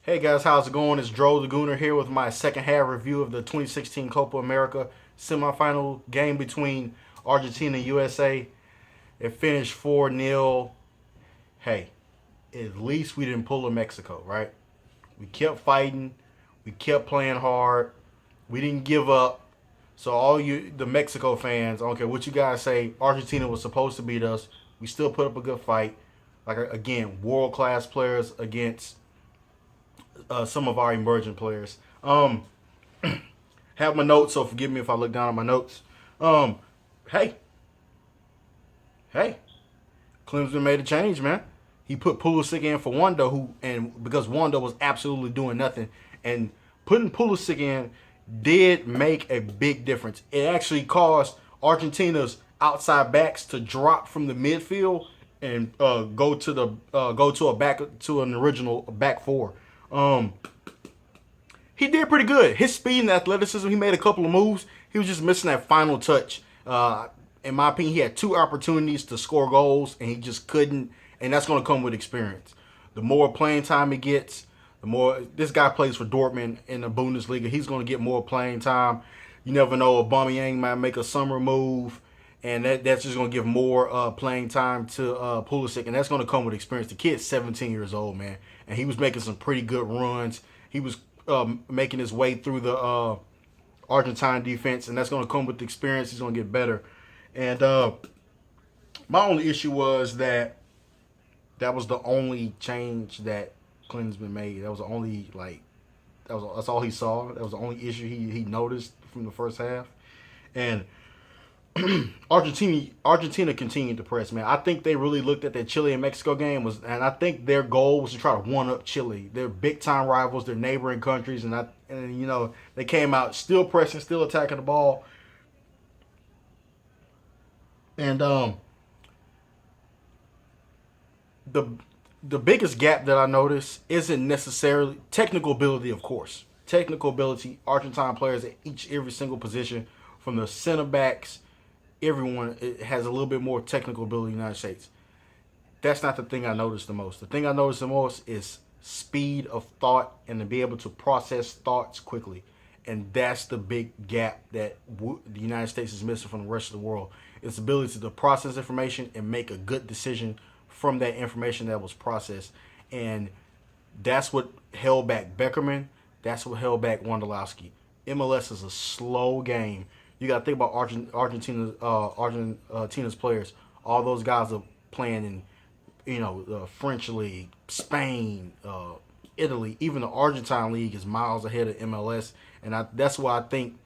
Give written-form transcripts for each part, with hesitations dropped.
Hey guys, how's it going? It's Dro the Gooner here with my second half review of the 2016 Copa America semifinal game between Argentina and USA. It finished 4-0. Hey, at least we didn't pull a Mexico, right? We kept fighting. We kept playing hard. We didn't give up. So all you, the Mexico fans, I don't care what you guys say, Argentina was supposed to beat us. We still put up a good fight. Like, again, world-class players against some of our emerging players. Have my notes, so forgive me if I look down at my notes. Hey, hey, Clemson made a change, man. He put Pulisic in for Wando, because Wando was absolutely doing nothing, and putting Pulisic in did make a big difference. It actually caused Argentina's outside backs to drop from the midfield and go to an original back four. He did pretty good. His speed and athleticism, he made a couple of moves. He was just missing that final touch. In my opinion, he had two opportunities to score goals, and he just couldn't. And that's going to come with experience. The more playing time he gets, the more this guy plays for Dortmund in the Bundesliga. He's going to get more playing time. You never know. Aubameyang might make a summer move, and that's just going to give more playing time to Pulisic, and that's going to come with experience. The kid's 17 years old, man, and he was making some pretty good runs. He was making his way through the Argentine defense, and that's going to come with experience. He's going to get better. And my only issue was that was the only change that Klinsmann made. That was the only, that's all he saw. That was the only issue he noticed from the first half. And Argentina continued to press, man. I think they really looked at that Chile and Mexico game, and I think their goal was to try to one up Chile. They're big time rivals, they're neighboring countries, and you know, they came out still pressing, still attacking the ball. And the biggest gap that I noticed isn't necessarily technical ability, of course. Technical ability, Argentine players at every single position, from the center backs, everyone has a little bit more technical ability in the United States. That's not the thing I noticed the most. The thing I noticed the most is speed of thought and to be able to process thoughts quickly. And that's the big gap that the United States is missing from the rest of the world. Its ability to process information and make a good decision from that information that was processed. And that's what held back Beckerman. That's what held back Wondolowski. MLS is a slow game. You got to think about Argentina's players. All those guys are playing in, the French league, Spain, Italy. Even the Argentine league is miles ahead of MLS, and that's why I think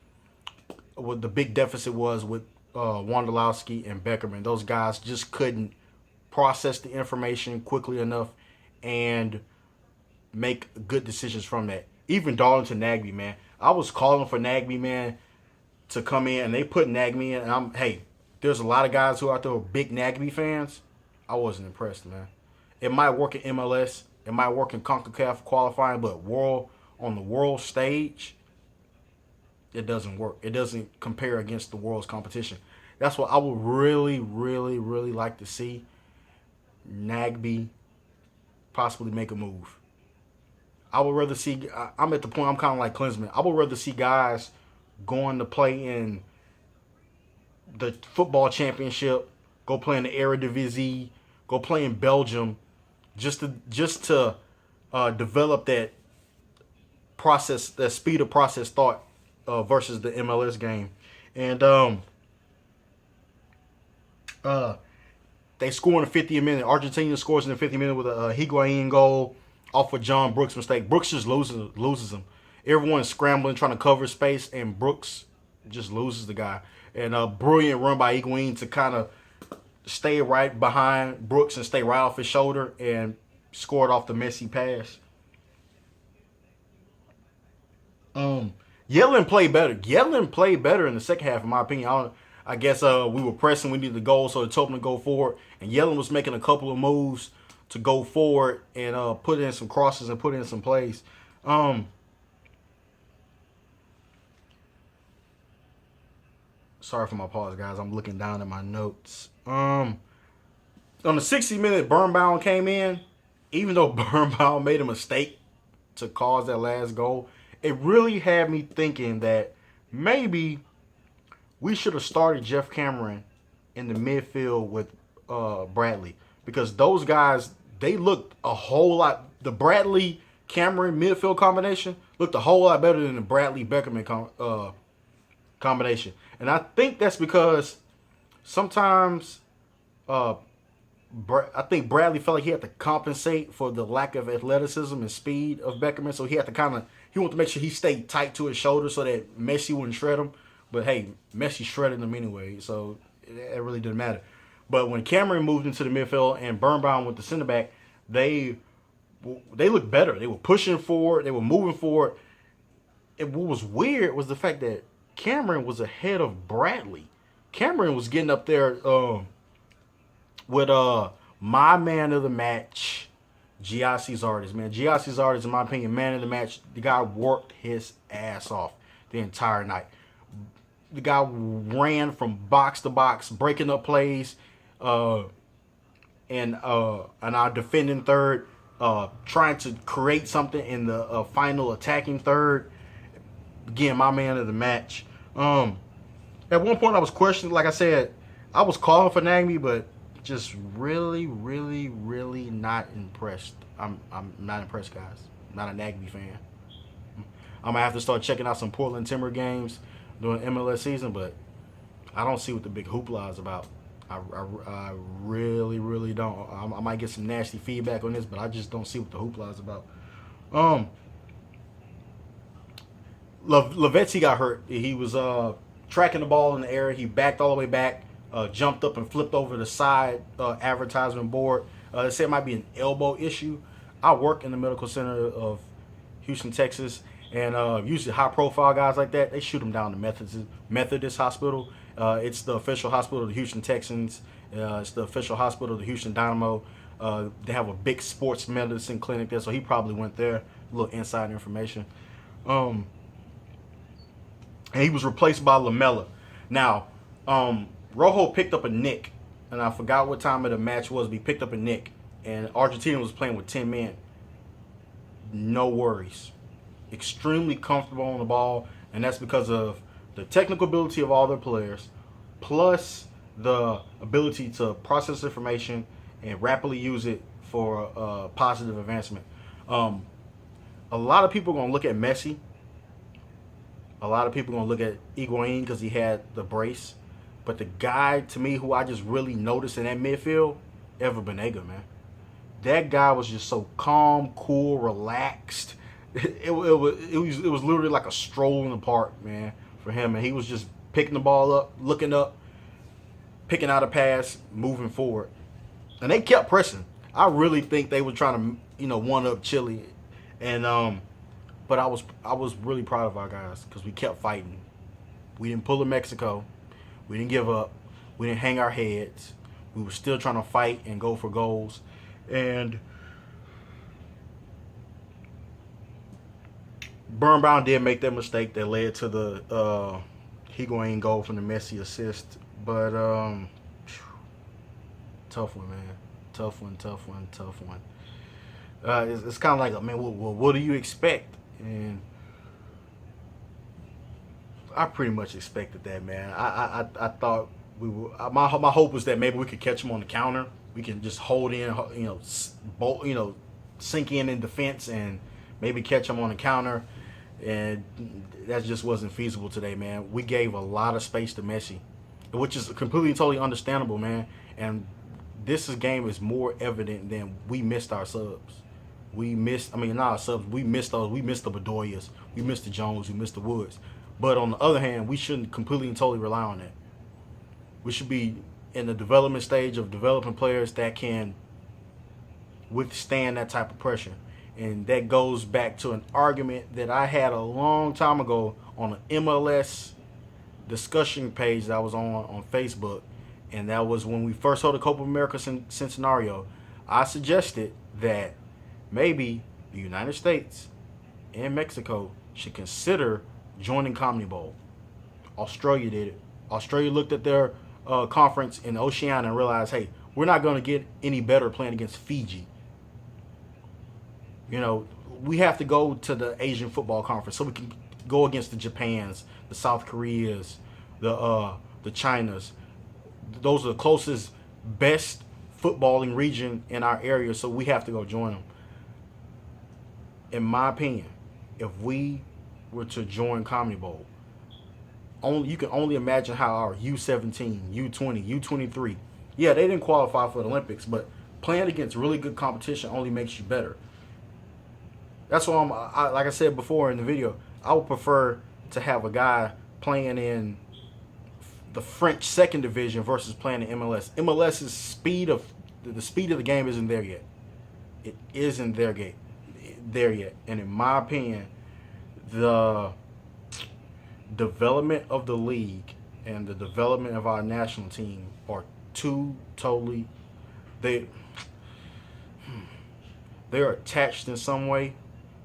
what the big deficit was with Wondolowski and Beckerman. Those guys just couldn't process the information quickly enough and make good decisions from that. Even Darlington Nagbe, man. I was calling for Nagbe, man, to come in, and they put Nagbe in, and there's a lot of guys who out there are big Nagbe fans. I wasn't impressed, man. It might work in MLS, it might work in CONCACAF qualifying, but on the world stage, it doesn't work. It doesn't compare against the world's competition. That's what I would really, really, really like to see Nagbe possibly make a move. I would rather see, I'm at the point, I'm kind of like Klinsmann. I would rather see guys going to play in the football championship, go play in the Eredivisie, go play in Belgium, just to develop that process, that speed of process thought versus the MLS game. And they score in the 50th minute. Argentina scores in the 50th minute with a Higuain goal off of John Brooks' mistake. Brooks just loses him. Everyone's scrambling, trying to cover space, and Brooks just loses the guy. And a brilliant run by Higuain to kind of stay right behind Brooks and stay right off his shoulder and scored off the Messi pass. Yedlin played better. Yedlin played better in the second half, in my opinion. I guess we were pressing. We needed the goal, so it told him to go forward. And Yedlin was making a couple of moves to go forward and put in some crosses and put in some plays. Sorry for my pause, guys. I'm looking down at my notes. On the 60-minute, Birnbaum came in. Even though Birnbaum made a mistake, to cause that last goal, it really had me thinking that maybe we should have started Jeff Cameron in the midfield with Bradley, because those guys, they looked a whole lot. The Bradley Cameron midfield combination looked a whole lot better than the Bradley Beckerman combination, and I think that's because sometimes I think Bradley felt like he had to compensate for the lack of athleticism and speed of Beckerman, so he had to he wanted to make sure he stayed tight to his shoulder so that Messi wouldn't shred him. But hey, Messi shredded him anyway, so it really didn't matter. But when Cameron moved into the midfield and Birnbaum with the center back, they looked better. They were pushing forward. They were moving forward. And what was weird was the fact that Cameron was ahead of Bradley. Cameron was getting up there with my man of the match, G.I.C. Zardes, man. G.I.C. Zardes, in my opinion, man of the match. The guy worked his ass off the entire night. The guy ran from box to box, breaking up plays, and our defending third, trying to create something in the final attacking third. Again, my man of the match. At one point, I was questioning, like I said, I was calling for Nagby, but just really, really, really not impressed. I'm not impressed, guys. I'm not a Nagby fan. I'm going to have to start checking out some Portland Timber games during MLS season, but I don't see what the big hoopla is about. I really, really don't. I might get some nasty feedback on this, but I just don't see what the hoopla is about. Lavezzi got hurt. He was tracking the ball in the air. He backed all the way back, jumped up and flipped over the side advertisement board. They said it might be an elbow issue. I work in the medical center of Houston, Texas, and usually high-profile guys like that, they shoot them down to Methodist Hospital. It's the official hospital of the Houston Texans. It's the official hospital of the Houston Dynamo. They have a big sports medicine clinic there, so he probably went there. A little inside information. And he was replaced by Lamela. Now, Rojo picked up a nick, and I forgot what time of the match was, but he picked up a nick, and Argentina was playing with 10 men. No worries. Extremely comfortable on the ball, and that's because of the technical ability of all their players, plus the ability to process information and rapidly use it for positive advancement. A lot of people are going to look at Messi. A lot of people are going to look at Higuain because he had the brace. But the guy, to me, who I just really noticed in that midfield, Ever Banega, man. That guy was just so calm, cool, relaxed. It was literally like a stroll in the park, man, for him. And he was just picking the ball up, looking up, picking out a pass, moving forward. And they kept pressing. I really think they were trying to, one-up Chile. And but I was really proud of our guys because we kept fighting. We didn't pull a Mexico. We didn't give up. We didn't hang our heads. We were still trying to fight and go for goals. And Birnbaum did make that mistake that led to the Higuain goal from the Messi assist. But tough one, man. Tough one. It's kind of like, man, what do you expect? And I pretty much expected that, man. I thought we were. My hope was that maybe we could catch them on the counter. We can just hold in, sink in defense and maybe catch them on the counter. And that just wasn't feasible today, man. We gave a lot of space to Messi, which is completely and totally understandable, man. And this game is more evident than we missed our subs. Not our subs. We missed those. We missed the Bedoyas. We missed the Jones. We missed the Woods. But on the other hand, we shouldn't completely and totally rely on that. We should be in the development stage of developing players that can withstand that type of pressure. And that goes back to an argument that I had a long time ago on an MLS discussion page that I was on Facebook. And that was when we first held the Copa America scenario. I suggested that maybe the United States and Mexico should consider joining CONMEBOL. Australia did it. Australia looked at their conference in Oceania and realized, hey, we're not going to get any better playing against Fiji. we have to go to the Asian Football Conference so we can go against the Japans, the South Koreas, the Chinas. Those are the closest, best footballing region in our area, so we have to go join them. In my opinion, if we were to join Comedy Bowl, you can only imagine how our U17, U20, U23, yeah, they didn't qualify for the Olympics, but playing against really good competition only makes you better. That's why like I said before in the video, I would prefer to have a guy playing in the French second division versus playing in MLS. MLS's speed of the game isn't there yet. It isn't there yet. And in my opinion, the development of the league and the development of our national team are two totally they are attached in some way,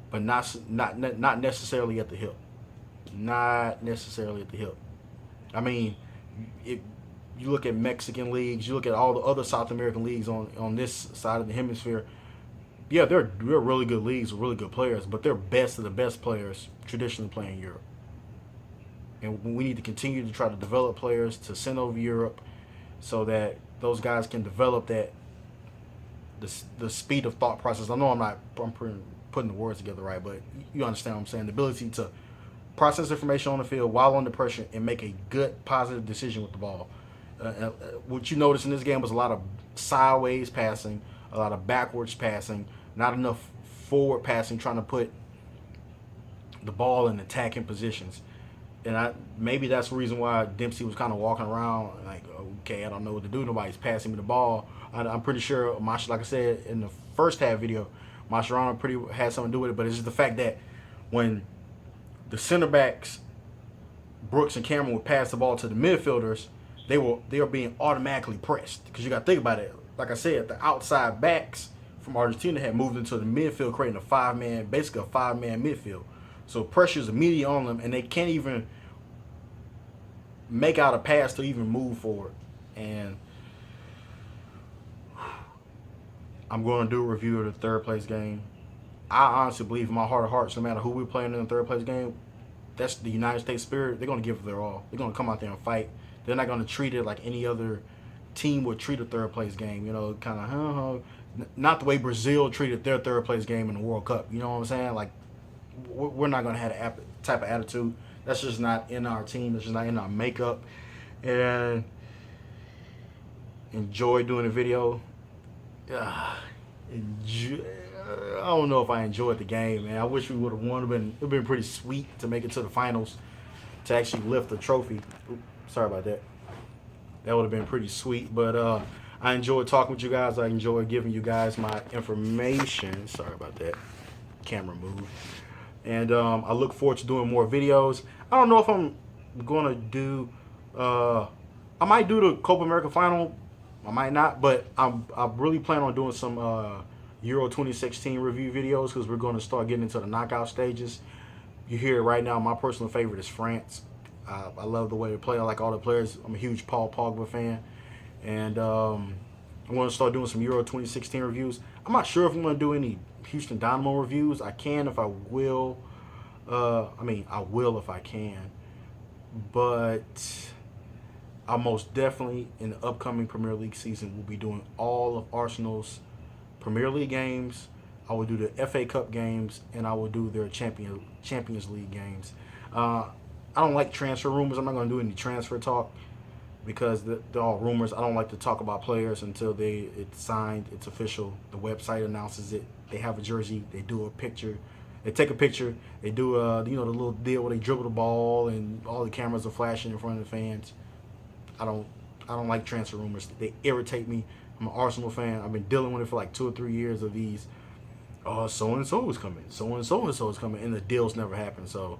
but not necessarily at the hip. Not necessarily at the hip. I mean, if you look at Mexican leagues, you look at all the other South American leagues on this side of the hemisphere. Yeah, they're really good leagues with really good players, but they're best of the best players traditionally playing in Europe. And we need to continue to try to develop players to send over Europe so that those guys can develop the speed of thought process. I know I'm putting the words together right, but you understand what I'm saying. The ability to process information on the field while under pressure and make a good, positive decision with the ball. What you noticed in this game was a lot of sideways passing, a lot of backwards passing, not enough forward passing, trying to put the ball in attacking positions. And maybe that's the reason why Dempsey was kind of walking around like, okay, I don't know what to do. Nobody's passing me the ball. I'm pretty sure, like I said in the first half video, Mascherano had something to do with it. But it's just the fact that when the center backs, Brooks and Cameron, would pass the ball to the midfielders, they were being automatically pressed. Because you got to think about it. Like I said, the outside backs from Argentina had moved into the midfield, creating basically a five-man midfield. So pressure is immediately on them, and they can't even make out a pass to even move forward. And I'm going to do a review of the third place game. I honestly believe in my heart of hearts, no matter who we're playing in the third place game, that's the United States spirit. They're going to give it their all. They're going to come out there and fight. They're not going to treat it like any other team would treat a third place game. You know, kind of not the way Brazil treated their third place game in the World Cup. You know what I'm saying? Like, we're not going to have that type of attitude. That's just not in our team. That's just not in our makeup. And enjoy doing the video. I don't know if I enjoyed the game, man. I wish we would have won. It would have been pretty sweet to make it to the finals, to actually lift the trophy. Oops, sorry about that. That would have been pretty sweet. But I enjoyed talking with you guys. I enjoyed giving you guys my information. Sorry about that. Camera moved. And I look forward to doing more videos. I don't know if I'm going to do... I might do the Copa America final. I might not. But I really plan on doing some Euro 2016 review videos, because we're going to start getting into the knockout stages. You hear it right now. My personal favorite is France. I love the way they play. I like all the players. I'm a huge Paul Pogba fan. And I'm going to start doing some Euro 2016 reviews. I'm not sure if I'm going to do any Houston Dynamo reviews. I can if I will. I will if I can. But I most definitely, in the upcoming Premier League season, will be doing all of Arsenal's Premier League games. I will do the FA Cup games, and I will do their Champions League games. I don't like transfer rumors. I'm not going to do any transfer talk, because they're all rumors. I don't like to talk about players until it's signed, it's official. The website announces it. They have a jersey. They do a picture. They take a picture. They do the little deal where they dribble the ball and all the cameras are flashing in front of the fans. I don't like transfer rumors. They irritate me. I'm an Arsenal fan. I've been dealing with it for like 2 or 3 years of these. Oh, so and so is coming. So and so is coming, and the deals never happen. So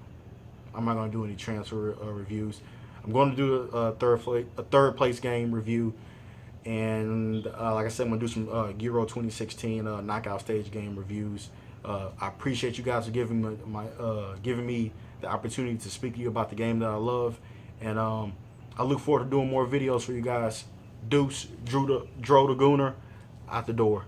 I'm not going to do any transfer reviews. I'm going to do a third place game review, and like I said, I'm going to do some Euro 2016 knockout stage game reviews. I appreciate you guys for giving me the opportunity to speak to you about the game that I love, and I look forward to doing more videos for you guys. Deuce, Dro the Gooner, out the door.